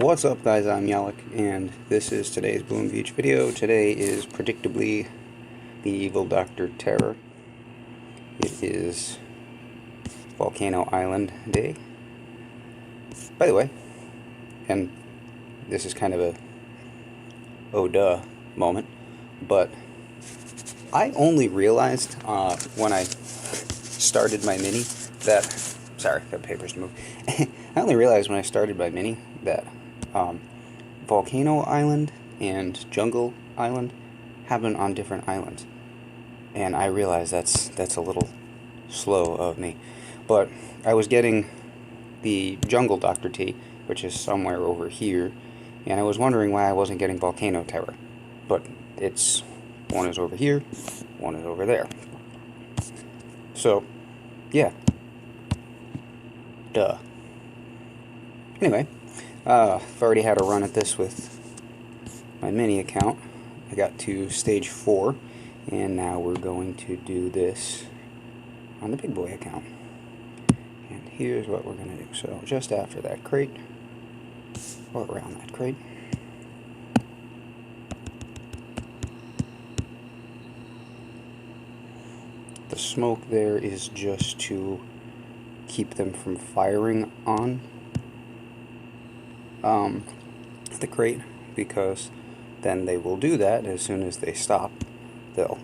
What's up, guys? I'm Yalik, and this is today's Boom Beach video. Today is predictably the evil Dr. Terror. It is Volcano Island Day. By the way, and this is kind of a oh duh moment, but I only realized when I started my mini that, sorry, got papers to move. I only realized when I started my mini that Volcano Island and Jungle Island happen on different islands, and I realized that's a little slow of me. But I was getting the Jungle Dr. T, which is somewhere over here, and I was wondering why I wasn't getting Volcano Terror. But it's one is over here, one is over there. So, yeah. Duh. Anyway, I've already had a run at this with my mini account. I got to stage 4, and now we're going to do this on the big boy account. And here's what we're going to do. So just after that crate, or around that crate, the smoke there is just to keep them from firing on the crate, because then they will do that as soon as they stop. They'll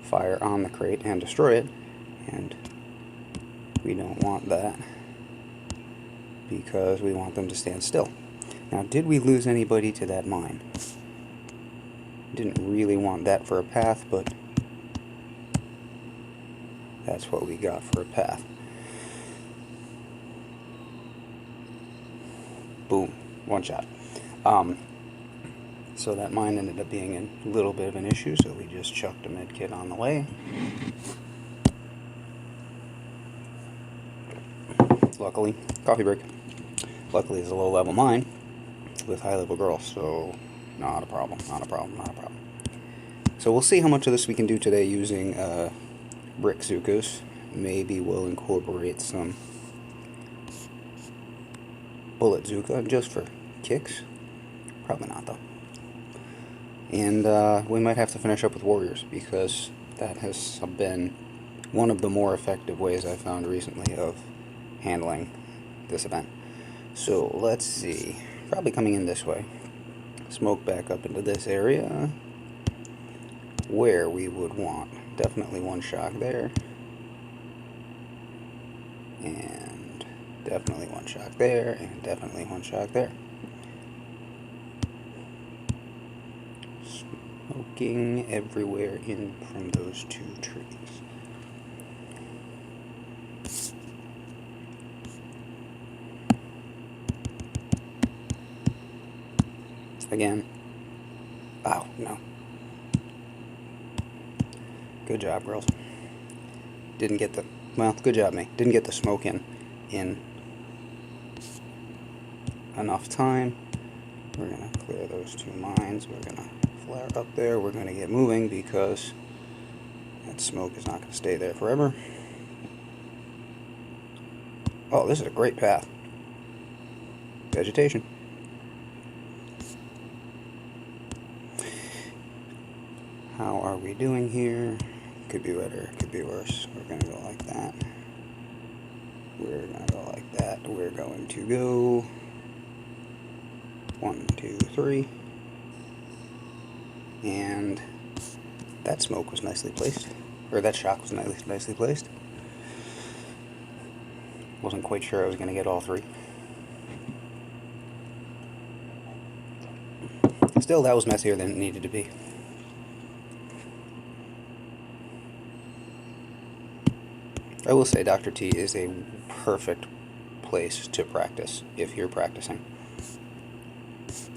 fire on the crate and destroy it, and we don't want that because we want them to stand still. Now, did we lose anybody to that mine? Didn't really want that for a path, but that's what we got for a path. Boom, one shot. So that mine ended up being a little bit of an issue, so we just chucked a med kit on the way. Luckily, coffee break. Luckily, it's a low-level mine with high-level girls, so not a problem, not a problem, not a problem. So we'll see how much of this we can do today using brick Zukas. Maybe we'll incorporate some bullet Zuka just for kicks. Probably not, though. And we might have to finish up with warriors, because that has been one of the more effective ways I've found recently of handling this event. So let's see. Probably coming in this way. Smoke back up into this area where we would want definitely one shock there, and definitely one shock there, and definitely one shock there. Smoking everywhere in from those two trees. Again. Oh, no. Good job, girls. Didn't get the, well, good job, me. Didn't get the smoke in enough time. We're going to clear those two mines. We're going to flare up there. We're going to get moving, because that smoke is not going to stay there forever. Oh, this is a great path. Vegetation. How are we doing here? Could be better, could be worse. We're going to go like that. We're going to go like that. We're going to go 1, 2, 3. And that smoke was nicely placed. Or that shock was nicely placed. Wasn't quite sure I was going to get all 3. Still, that was messier than it needed to be. I will say Dr. T is a perfect place to practice if you're practicing.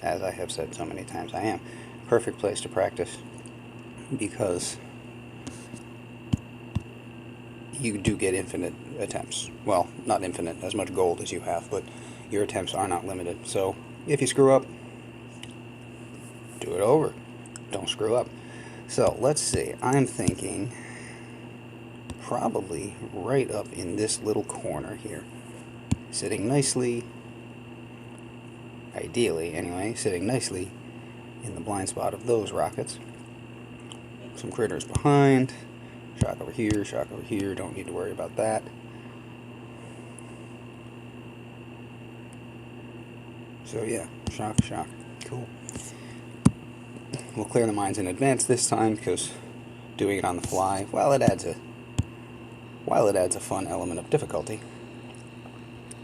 As I have said so many times, I am. Perfect place to practice, because you do get infinite attempts. Well, not infinite, as much gold as you have, but your attempts are not limited. So if you screw up, do it over. Don't screw up. So let's see. I'm thinking probably right up in this little corner here. sitting nicely, ideally anyway, sitting nicely in the blind spot of those rockets. Some critters behind, shock over here, don't need to worry about that. So yeah, shock, cool. We'll clear the mines in advance this time because doing it on the fly, while it adds a fun element of difficulty,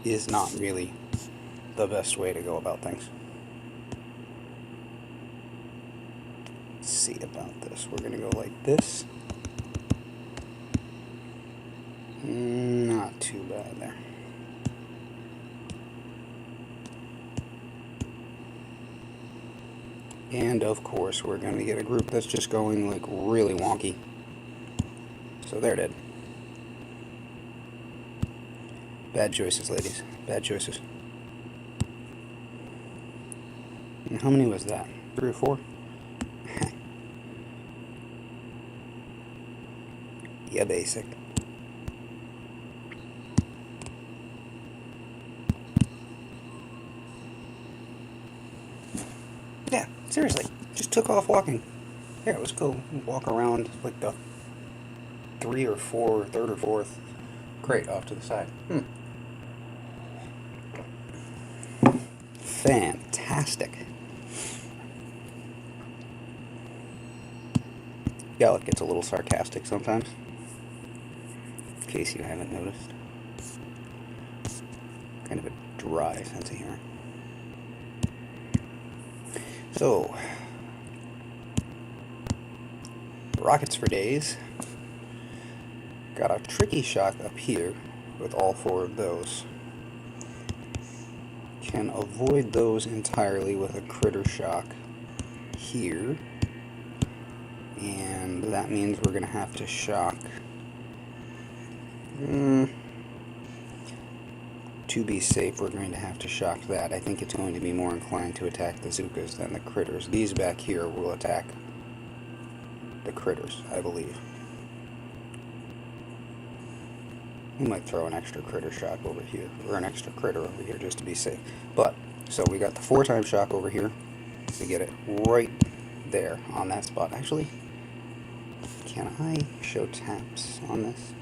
is not really the best way to go about things. Let's see about this. We're going to go like this. Not too bad there. And of course we're going to get a group that's just going like really wonky. So they're dead. Bad choices, ladies. Bad choices. And how many was that? 3 or 4? Yeah, basic. Yeah, seriously. Just took off walking. Here, let's go walk around like the 3 or 4, 3rd or 4th crate off to the side. Fantastic. Gallic gets a little sarcastic sometimes, in case you haven't noticed. Kind of a dry sense of humor. So, rockets for days. Got a tricky shock up here with all 4 of those. Can avoid those entirely with a critter shock here. And that means we're going to have to shock. To be safe, we're going to have to shock that. I think it's going to be more inclined to attack the Zookas than the critters. These back here will attack the critters, I believe. We might throw an extra critter shock over here, or an extra critter over here just to be safe. But, so we got the 4-time shock over here. We get it right there on that spot. Actually, can I show taps on this?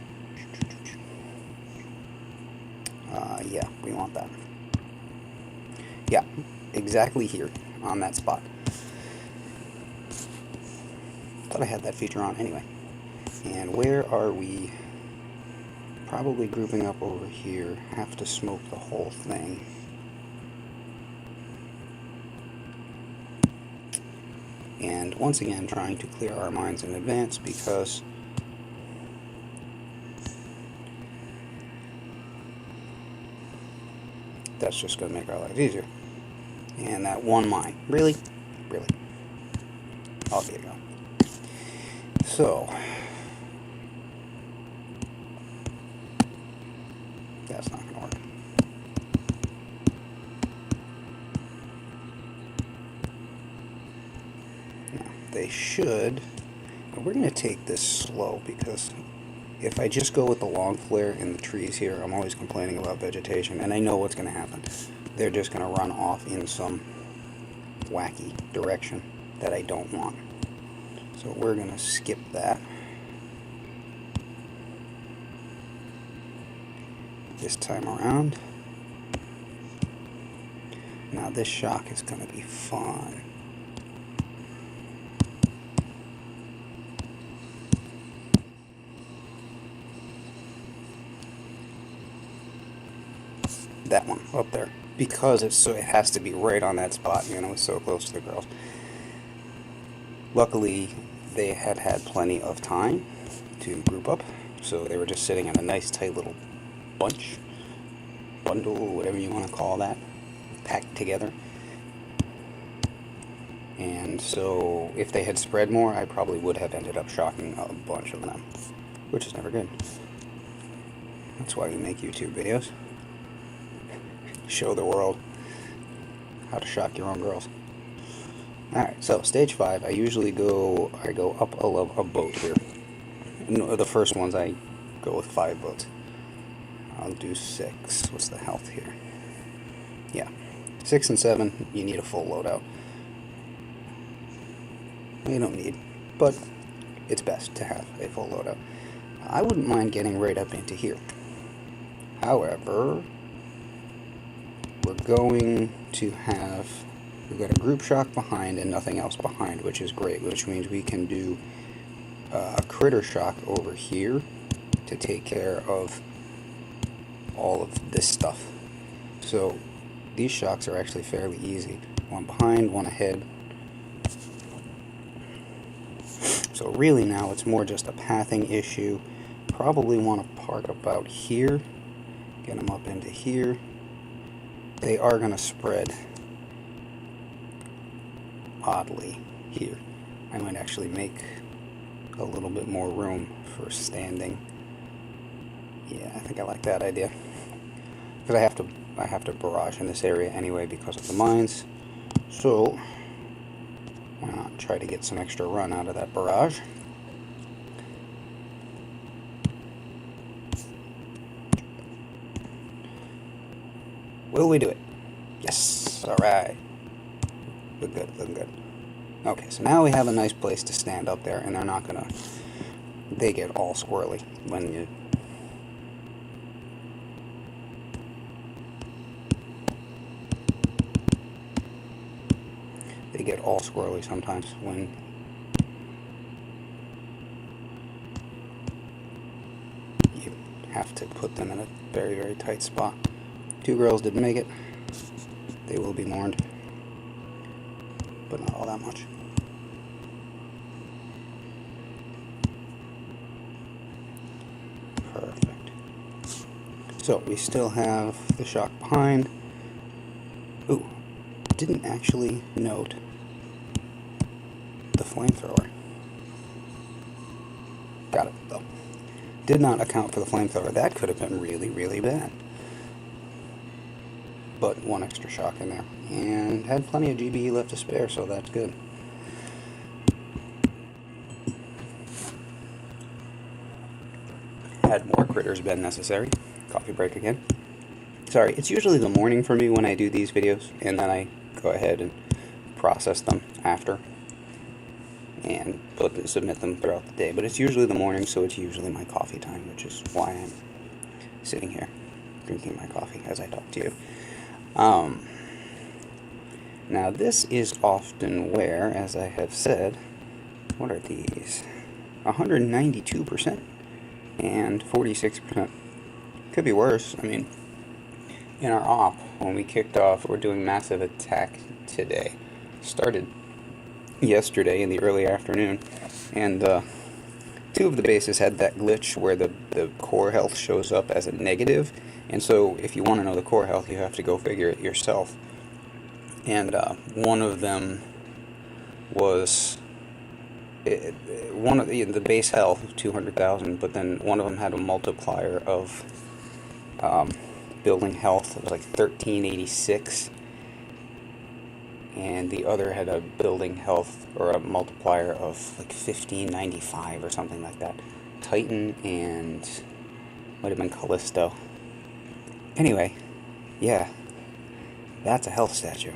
Yeah, we want that. Yeah, exactly here on that spot. Thought I had that feature on anyway. And where are we? Probably grouping up over here. Have to smoke the whole thing. And once again, trying to clear our minds in advance because that's just going to make our lives easier. And that one mine. Really? Really? I'll get it going. So, that's not going to work. Now, they should. We're going to take this slow because if I just go with the long flare in the trees here, I'm always complaining about vegetation, and I know what's going to happen. They're just going to run off in some wacky direction that I don't want. So we're going to skip that. This time around. Now this shock is going to be fun. That one up there, because it has to be right on that spot. You know, it's so close to the girls. Luckily, they had plenty of time to group up, so they were just sitting in a nice tight little bundle, whatever you want to call that, packed together. And so, if they had spread more, I probably would have ended up shocking a bunch of them, which is never good. That's why we make YouTube videos. Show the world how to shock your own girls. Alright, so stage 5, I usually go up a boat here. No, the first ones I go with 5 boats. I'll do 6. What's the health here? Yeah, 6 and 7, you need a full loadout. You don't need, but it's best to have a full loadout. I wouldn't mind getting right up into here. However, we're going to have, we've got a group shock behind and nothing else behind, which is great, which means we can do a critter shock over here to take care of all of this stuff. So these shocks are actually fairly easy. One behind, one ahead. So really now it's more just a pathing issue. Probably want to park about here, get them up into here. They are going to spread oddly here. I might actually make a little bit more room for standing. Yeah, I think I like that idea. Because I have to barrage in this area anyway because of the mines. So why not try to get some extra run out of that barrage? Will we do it? Yes. Alright. Look good, look good. Okay, so now we have a nice place to stand up there, and they're not gonna... They get all squirrely when you... They get all squirrely sometimes when you have to put them in a very, very tight spot. 2 girls didn't make it. They will be mourned, but not all that much. Perfect. So we still have the shock behind. Ooh, didn't actually note the flamethrower. Got it though. Did not account for the flamethrower. That could have been really, really bad. But 1 extra shock in there. And had plenty of GBE left to spare, so that's good. Had more critters been necessary. Coffee break again. Sorry, it's usually the morning for me when I do these videos, and then I go ahead and process them after and submit them throughout the day. But it's usually the morning, so it's usually my coffee time, which is why I'm sitting here drinking my coffee as I talk to you. Now this is often where, as I have said, what are these? 192% and 46%. Could be worse. I mean, in our op, when we kicked off, we're doing massive attack today. Started yesterday in the early afternoon, and 2 of the bases had that glitch where the core health shows up as a negative. And so if you want to know the core health, you have to go figure it yourself. And one of them was one of the base health of 200,000, but then one of them had a multiplier of building health. It was like 1386, and the other had a building health or a multiplier of like 1595 or something like that. Titan and might have been Callisto. Anyway, yeah, that's a health statue.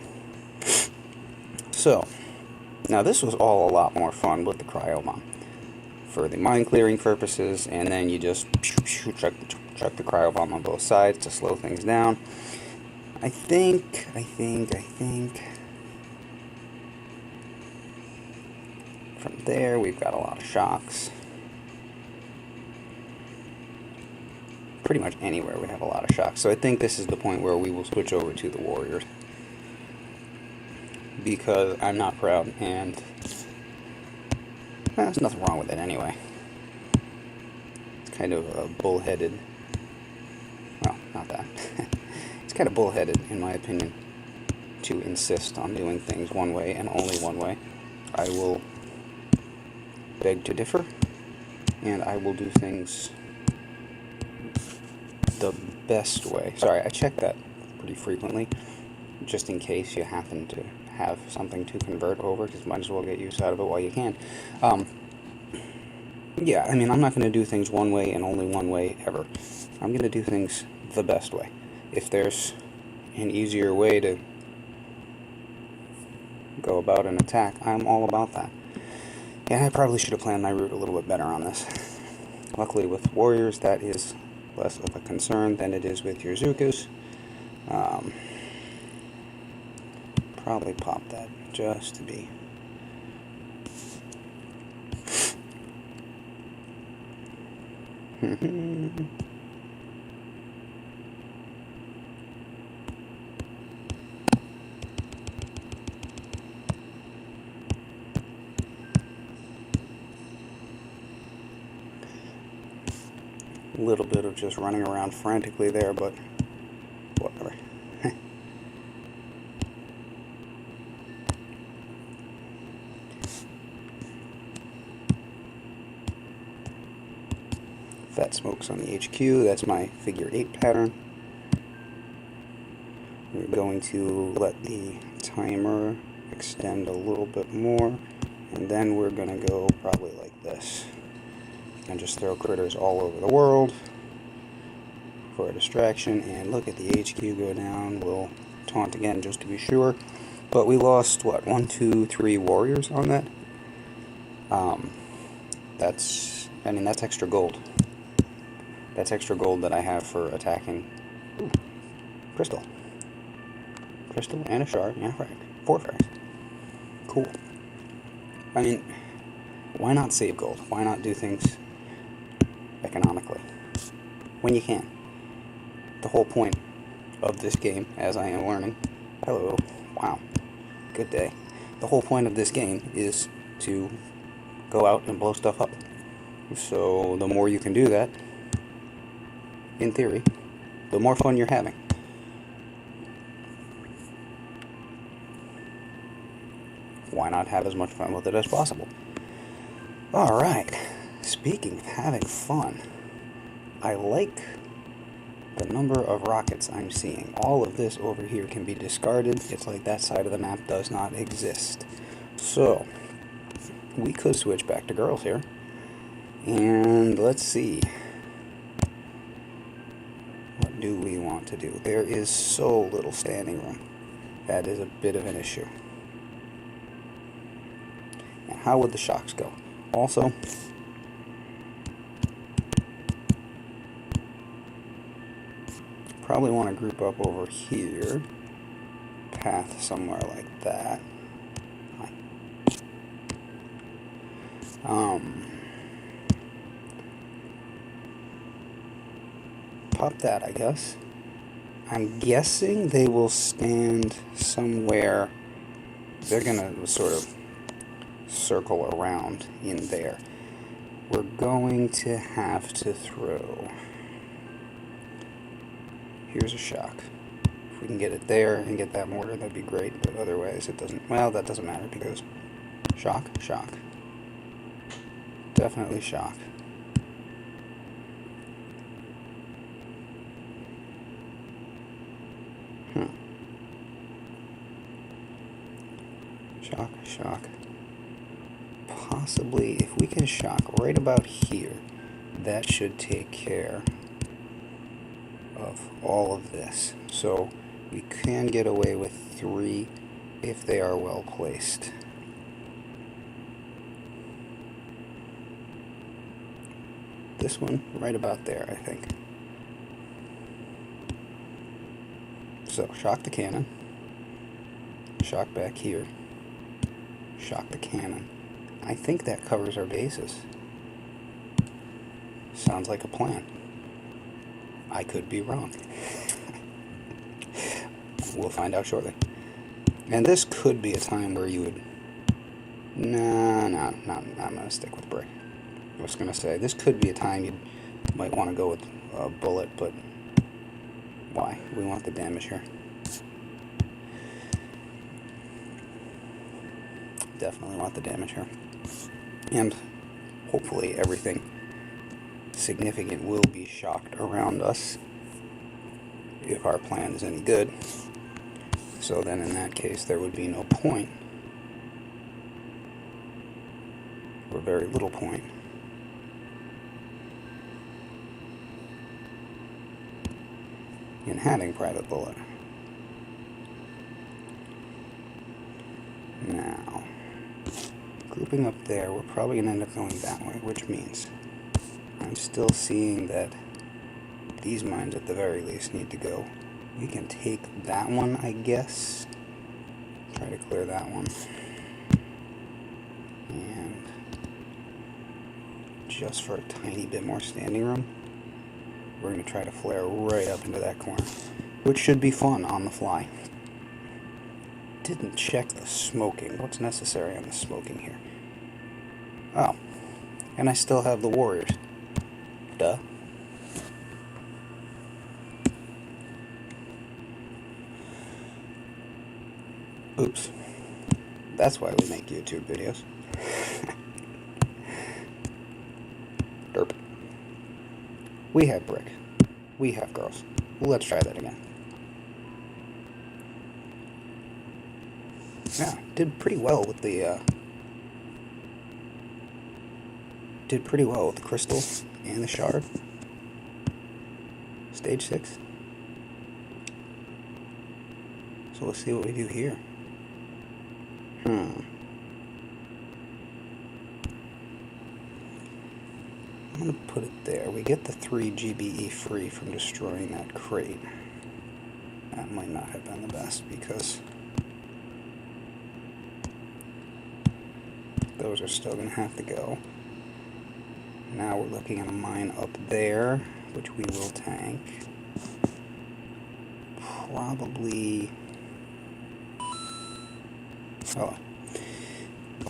So, now this was all a lot more fun with the cryo bomb for the mine clearing purposes, and then you just chuck the cryo bomb on both sides to slow things down. I think from there we've got a lot of shocks. Pretty much anywhere we have a lot of shocks. So I think this is the point where we will switch over to the warriors, because I'm not proud, and there's nothing wrong with it anyway. It's kind of a bullheaded, well, not that. It's kind of bullheaded, in my opinion, to insist on doing things one way and only one way. I will beg to differ, and I will do things the best way. Sorry, I check that pretty frequently, just in case you happen to have something to convert over, because might as well get use out of it while you can. Yeah, I mean, I'm not going to do things one way and only one way ever. I'm going to do things the best way. If there's an easier way to go about an attack, I'm all about that. And I probably should have planned my route a little bit better on this. Luckily with warriors, that is less of a concern than it is with your Zukas. Probably pop that just to be... A little bit of just running around frantically there, but whatever. Fat smokes on the HQ, that's my figure 8 pattern. We're going to let the timer extend a little bit more, and then we're going to go probably like this. And just throw critters all over the world for a distraction, and look at the HQ go down. We'll taunt again just to be sure. But we lost, what, 1, 2, 3 warriors on that? That's extra gold. That's extra gold that I have for attacking. Ooh, crystal. Crystal and a shard and a frag. 4 frags. Cool. I mean, why not save gold? Why not do things economically when you can? The whole point of this game, as I am learning, hello, wow, good day. The whole point of this game is to go out and blow stuff up. So the more you can do that, in theory, the more fun you're having. Why not have as much fun with it as possible? Alright, speaking of having fun, I like the number of rockets I'm seeing. All of this over here can be discarded. It's like that side of the map does not exist. So, we could switch back to girls here. And let's see. What do we want to do? There is so little standing room. That is a bit of an issue. And how would the shocks go? Also, probably want to group up over here. Path somewhere like that. Pop that, I guess. I'm guessing they will stand somewhere. They're gonna sort of circle around in there. We're going to have to throw. Here's a shock. If we can get it there and get that mortar, that'd be great, but otherwise it doesn't. Well, that doesn't matter because shock, shock. Definitely shock. Shock, shock. Possibly, if we can shock right about here, that should take care of all of this. So we can get away with 3 if they are well placed. This one right about there, I think. So shock the cannon, shock back here, shock the cannon. I think that covers our bases. Sounds like a plan. I could be wrong. We'll find out shortly. And this could be a time where you would... No, I'm going to stick with brick. I was going to say, this could be a time you might want to go with a bullet, but why? We want the damage here. Definitely want the damage here. And hopefully everything significant will be shocked around us if our plan is any good. So then in that case there would be no point, or very little point, in having private bullet. Now, grouping up there, we're probably going to end up going that way, which means I'm still seeing that these mines at the very least need to go. We can take that one, I guess. Try to clear that one. And just for a tiny bit more standing room, we're going to try to flare right up into that corner, which should be fun on the fly. Didn't check the smoking. What's necessary on the smoking here? Oh, and I still have the warriors. Duh. Oops. That's why we make YouTube videos. Derp. We have brick. We have girls. Let's try that again. Yeah, did pretty well with the crystal and the shard. Stage 6. So let's see what we do here. I'm gonna put it there. We get the 3 GBE free from destroying that crate. That might not have been the best because those are still gonna have to go. Now we're looking at a mine up there, which we will tank. Probably. Oh,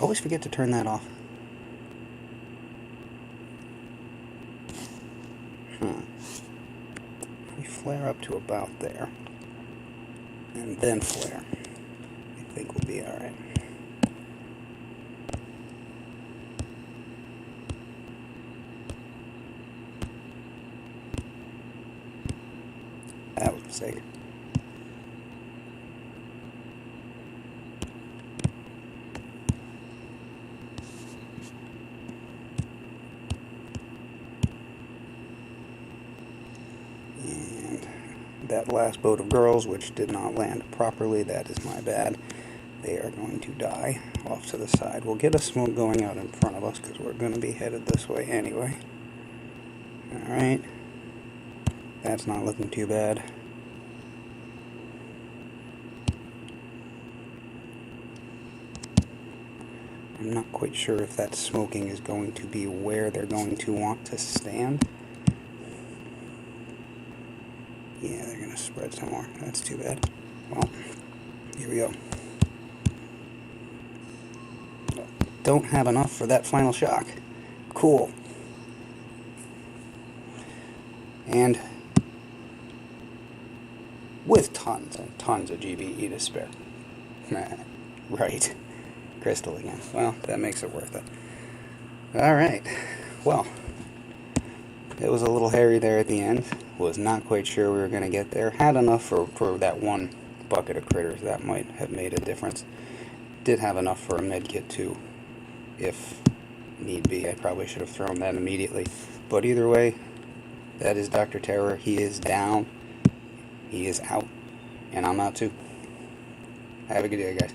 always forget to turn that off. We flare up to about there, and then flare. I think we'll be alright. That was a mistake. And that last boat of girls, which did not land properly, that is my bad. They are going to die off to the side. We'll get a smoke going out in front of us because we're going to be headed this way anyway. Alright. That's not looking too bad. I'm not quite sure if that smoking is going to be where they're going to want to stand. Yeah, they're going to spread some more. That's too bad. Well, here we go. Don't have enough for that final shock. Cool. And with tons and tons of GBE to spare. Right. Crystal again. Well, that makes it worth it. Alright. Well, it was a little hairy there at the end. Was not quite sure we were going to get there. Had enough for that one bucket of critters. That might have made a difference. Did have enough for a med kit too, if need be. I probably should have thrown that immediately. But either way, that is Dr. Terror. He is down. He is out. And I'm out too. Have a good day, guys.